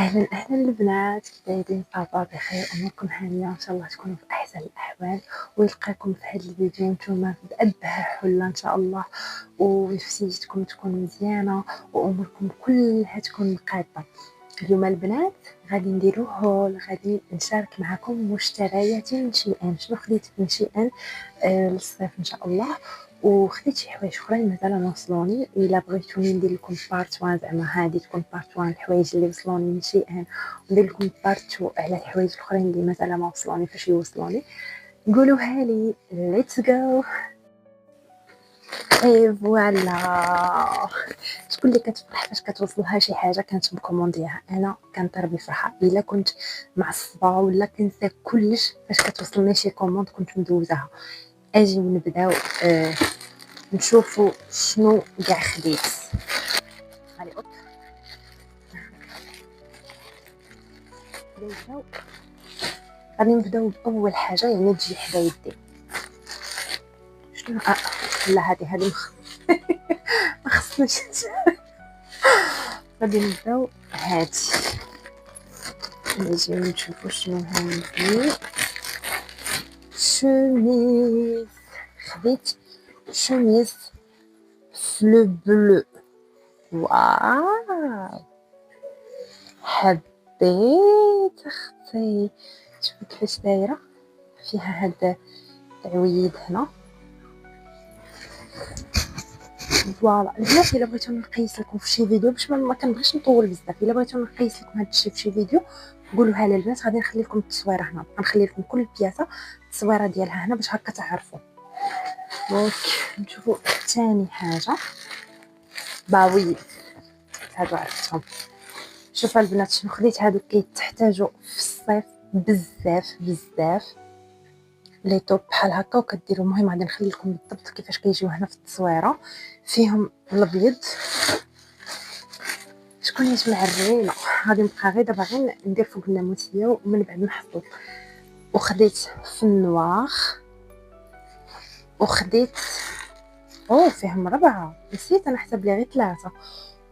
أهلا أهلا البنات، دايرين صافا بخير؟ أموركم هانية إن شاء الله تكونوا في أحسن الأحوال، ويلقاكم في هذا الفيديو نتوما بأبهى حلة إن شاء الله، ونفسيتكم تكون مزيانة وأموركم كلها تكون مقادة. اليوم البنات غادي نديرو هول، غادي نشارك معكم مشترياتي من شيئين. شنو خديت من شيئين للصيف ان شاء الله، وخديت شي حوايج اخرين مازال ما وصلوني. الا بغيتوني ندير لكم بارت 1 زعما هذه تكون بارت 1 الحوايج اللي وصلوني من شيئين، وندير لكم بارت 2 على الحوايج الاخرين اللي مازال ما وصلوني فاش يوصلوني. قولوها لي، ليتس جو. اي فوالا، شكون اللي كتفرح فاش كتوصلها شي حاجه كانت مكومونديها؟ انا كنطير بالفرحه. الا كنت معصبه ولا كنسى كلش فاش كتوصلني شي كوموند كنت مدوزاها. اجي ونبداو نشوفوا شنو كاع خديت. غادي نبداو باول حاجه، يعني تجي حدا يدي. شنو لا هذه ما خصنيش. غادي نبداو هادي، نجي نشوفوا شنو هادي. شوميز، خديت شوميز فلو بلو. واو حبيت اختي، شوفوا كيفاش دايره، فيها هاد التعويد هنا. فوالا البنات، الا بغيتو نقيس لكم في شي فيديو باش ما كنبغيش نطول بزاف، الا بغيتو نقيس لكم هاد الشيء في شي فيديو قولوها لي البنات. غادي نخلي لكم التصويره هنا، غنخلي لكم كل بياسه التصويره ديالها هنا باش هكا تعرفوا. دونك نشوفوا ثاني حاجه، باوي هادو عرفتهم. شوفوا البنات شنو خديت. هادو كيتحتاجوا في الصيف بزاف بزاف، لي توب بحال هكا وكديروا. المهم غادي نخلي لكم بالضبط كيفاش كيجيو هنا في التصويره. فيهم الابيض. شكون يجمع الرينه؟ غادي نبقى غير دابا غير ندير فوق الناموسيه ومن بعد نحطو. وخديت في النوار، وخديت فيهم 4، نسيت انا حسب لي غير 3.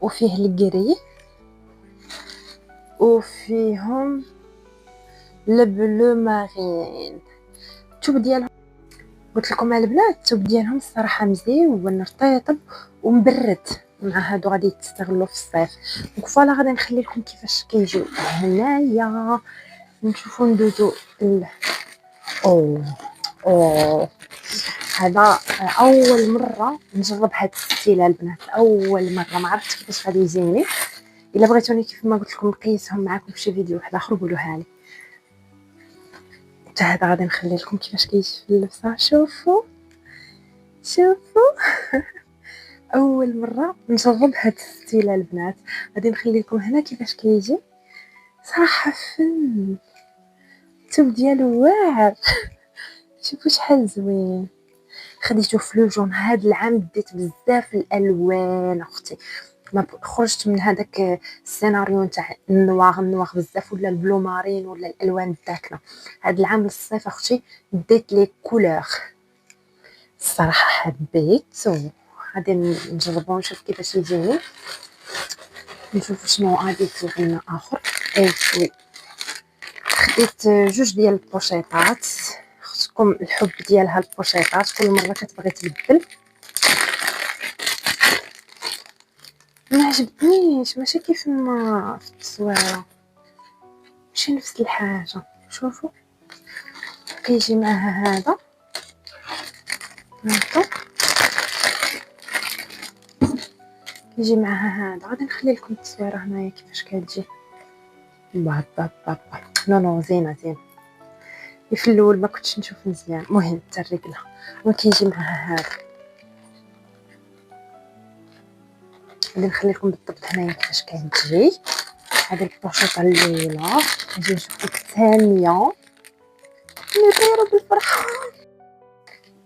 وفيه الكري، وفيهم البلو مارين. الثوب ديالهم قلت لكم البنات، الثوب ديالهم الصراحه مزيون رطيب ومبرد، مع هادو غادي تستغلوا في الصيف. دونك فوالا غادي نخلي لكم كيفاش كيجيو هنايا. نشوفوا ندوزو اوه هذا اول مره نجرب هاد الستيله البنات، اول مره ما عرفتش كيفاش غادي يجيني. الا بغيتوني كيف ما قلت لكم نقيسهم معكم في شي فيديو واحد اخر قولوها لي. حتى هذا غادي نخلي لكم كيفاش كيجي في اللبسه. شوفوا اول مره نجرب هاد الستيله البنات. غادي نخلي لكم هنا كيفاش كيجي. صراحه فن الثوب ديالو واعر. شوفوا شحال زوين. خديته في لو جون. هاد العام ديت بزاف الالوان اختي، ما خرجت من هذاك السيناريو نتاع النوار بزاف ولا البلو مارين ولا الالوان الداكنه. هاد العام للصيف اختي ديت لي كولور. الصراحه حبيت، غادي نجربو نشوف كيفاش يجيني. نشوف شنو غادي يطلع لنا اخر. وي خديت جوج ديال البوشيطات. خصكم الحب ديالها البوشيطات، كل مره كتبغي تبدل. ما عجبنيش، ماشي كيف ما في التصويره، ماشي نفس الحاجه. شوفوا كيجي معها هذا هكا، كيجي معها هذا. غادي نخلي لكم التصويره هنايا كيفاش كتجي. نو زينه. في الاول ما كنتش نشوف مزيان. المهم حتى الرجله وكيجي معها هذا. غادي نخلي لكم بالضبط هنايا كيفاش كتجي. هذه البوشيطه الاولى. نجي نشوفوا الثانيه. دايره بالفرحه،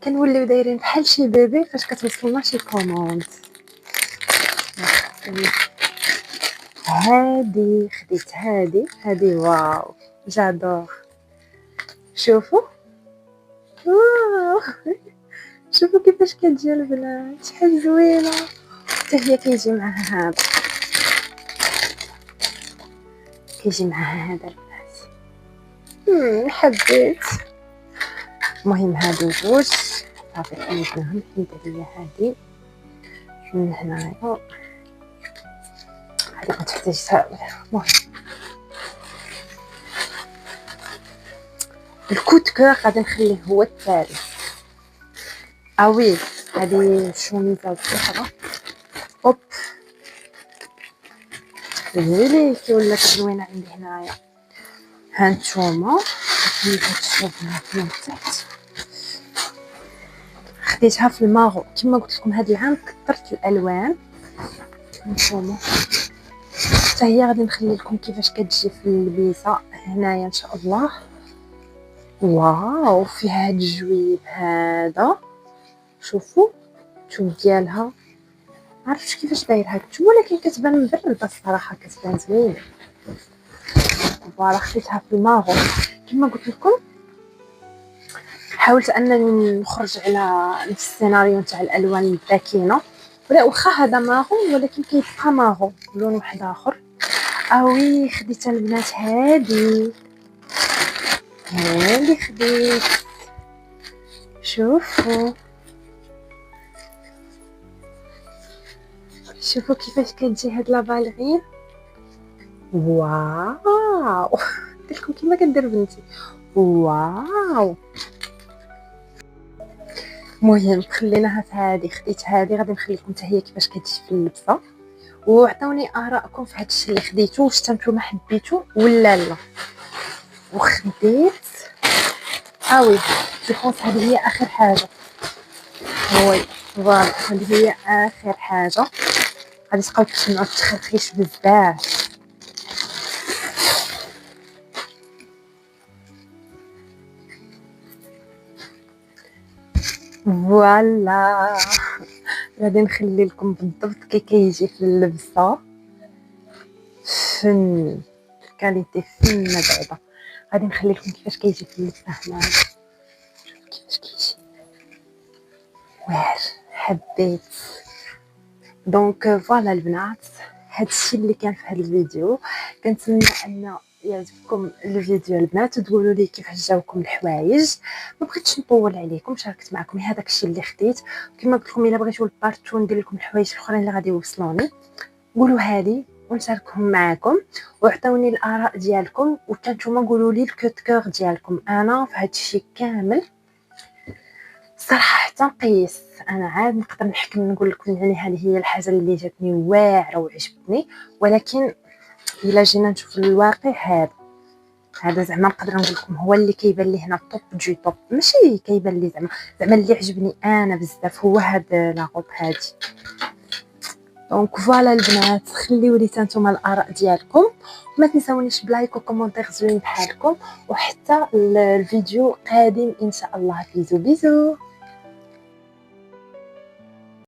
كنوليو دايرين بحال شي بيبي فاش كتوصلنا شي كوموند. هادي خديت هادي واو جادور. شوفوا شوفوا كيفاش كتجي البنات، شحال زوينه. حتى هي كيجي معها هذا، كيجي معها هذا البنات. حبيت. المهم هادو جوج صافي حيدناهم، حيد عليا هادي من هنايا، هادي غتحتاج المهم الكوت كور غادي نخليه هو الثالث. اوي هادي الشوميزه الاخرى اوب ويلي كي ولات زوينه عندي هنايا. هانتوما هاد الشوب من تحت خديتها في الماغو كما قلت لكم. هاد العام كثرت الالوان. هانتوما حتى هي غادي نخلي لكم كيفاش كتجي في اللبيسه هنايا ان شاء الله. واو فيها هاد الجويب هذا، شوفوا الثوب ديالها عرفتش كيفاش داير هاد الثوب، ولكن كتبان مبرده الصراحه، كتبان زوينه. فوالا خديتها في الماغو كما قلت لكم. حاولت انني نخرج على نفس السيناريو تاع الالوان الداكنه، ولا واخا هذا ماغو ولكن كيبقى ماغو لون واحد اخر. اوي خديت البنات هادي خديت. شوفوا كيفاش كتجي هاد لابالغين. واو قلت لكم كيما كندير بنتي. واو المهم خليناها في هذه. خديت هذه غادي نخلي لكم حتى هي كيفاش كتجي في اللبسه، وعطوني ارائكم في هذا الشيء اللي خديتو، واش نتوما حبيتو ولا لا. وخديت اوي جو بونس هذه هي اخر حاجه. وي فوالا هذه هي اخر حاجه. غادي تبقاو تسمعوا التخرخيش بزاف. فوالا غادي نخلي لكم بالضبط كي كيجي في اللبسه. فن كاليتي فن بعدا. غادي نخلي لكم كيفاش كيجي في اللبسه هنا. شوفوا كيفاش كيجي واعر. حبيت. دونك فوالا البنات هادشي اللي كان في هذا الفيديو. كنتمنى ان يعجبكم الفيديو البنات، وتقولوا لي كيفاش جاوكم الحوايج. ما بغيتش نطول عليكم، شاركت معكم هذاك الشيء اللي خديت. كما قلت لكم الا بغيتوا البارت 2 ندير لكم الحوايج الاخرين اللي غادي يوصلوني، قولوا هذه ونشاركهم معكم، وعطوني الاراء ديالكم، وحتى نتوما قولوا لي الكوت كور ديالكم. انا في هذا الشيء كامل صراحه حتى نقيس انا عاد نقدر نحكم نقول لكم يعني هذه هي الحاجه اللي جاتني واعره وعجبتني، ولكن الا جينا نشوف الواقع هذا زعما نقدر نقول لكم هو اللي كيبان لي هنا طوب دو طوب، ماشي كيبان لي زعما اللي عجبني انا بزاف هو هذا لاغوب هادي. دونك فوالا البنات خليو لي نتوما الاراء ديالكم، ما تنساونيش بلايك وكومونتير زوين بحالكم، وحتى الفيديو قادم ان شاء الله. بيزو بيزو.